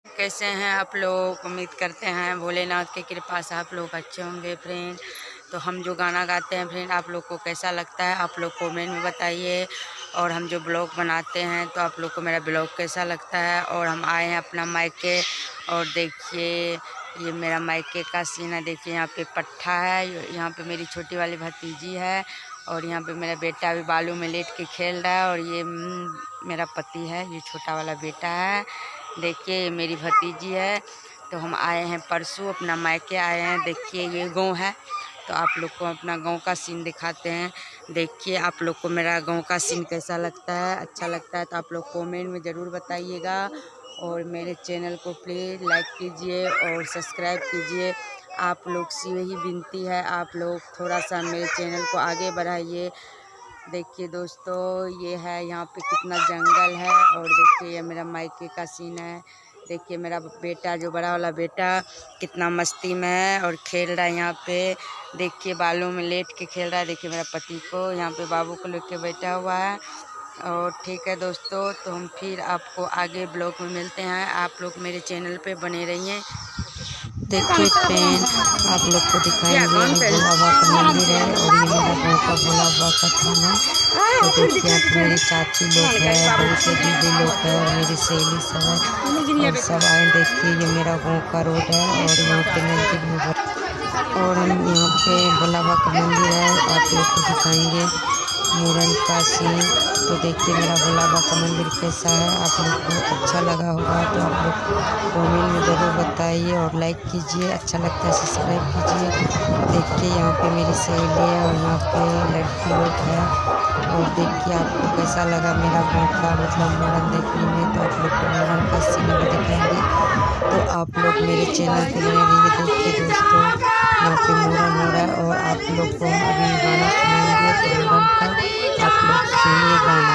कैसे हैं आप लोग। उम्मीद करते हैं भोलेनाथ की कृपा से आप लोग अच्छे होंगे फ्रेंड। तो हम जो गाना गाते हैं फ्रेंड आप लोग को कैसा लगता है आप लोग कमेंट में बताइए। और हम जो ब्लॉग बनाते हैं तो आप लोग को मेरा ब्लॉग कैसा लगता है। और हम आए हैं अपना मायके और देखिए ये मेरा मायके का सीन है। देखिए यहाँ पे पट्ठा है, यहाँ पे मेरी छोटी वाली भतीजी है और यहाँ पे मेरा बेटा अभी बालू में लेट के खेल रहा है। और ये मेरा पति है, ये छोटा वाला बेटा है। देखिए ये मेरी भतीजी है। तो हम आए हैं परसों अपना मायके आए हैं। देखिए ये गांव है तो आप लोग को अपना गांव का सीन दिखाते हैं। देखिए आप लोग को मेरा गांव का सीन कैसा लगता है, अच्छा लगता है तो आप लोग कमेंट में ज़रूर बताइएगा। और मेरे चैनल को प्लीज़ लाइक कीजिए और सब्सक्राइब कीजिए। आप लोग से यही विनती है, आप लोग थोड़ा सा मेरे चैनल को आगे बढ़ाइए। देखिए दोस्तों ये है, यहाँ पे कितना जंगल है। और देखिए ये मेरा मायके का सीन है। देखिए मेरा बेटा जो बड़ा वाला बेटा कितना मस्ती में है और खेल रहा है यहाँ पे। देखिए बालों में लेट के खेल रहा है। देखिए मेरा पति को यहाँ पे बाबू को लेके बैठा हुआ है। और ठीक है दोस्तों, तो हम फिर आपको आगे ब्लॉग में मिलते हैं। आप लोग मेरे चैनल पे बने रहिए। देखिए फ्रेंड आप लोग को दिखाएंगे भोला बाबा का मंदिर है और ये मेरा गाँव का भोला बाबा का थान है। तो देखिए यहाँ पे मेरी चाची लोग है, बड़ी से दीदी लोग है और मेरी सहेली सब है और सब आए। देखिए ये मेरा गाँव का रोड है और यहाँ पे नजदीक में और हम यहाँ पे भोला बाबा का मंदिर है। आप लोग को दिखाएंगे मुरन का सीन। तो देखिए मेरा भोला बाबा का मंदिर कैसा है, आप लोग को अच्छा लगा होगा तो आप लोग कमेंट में ज़रूर बताइए और लाइक कीजिए। अच्छा लगता है सब्सक्राइब कीजिए। देखिए यहाँ पे मेरी सहेली है और यहाँ पे लड़की लोग है। और देखिए आपको कैसा लगा मेरा गाँव का मतलब मुरन देखने में, तो आप लोग को मुरन का सीन भी दिखाएंगे। तो आप लोग मेरे चैनल पे बने रहिए। देखिए दोस्तों यहाँ पे मुरन हो रहा है और आप लोग को हम अभी गाना सुनाएंगे तो मुरन का आप लोग सुनिए गाना।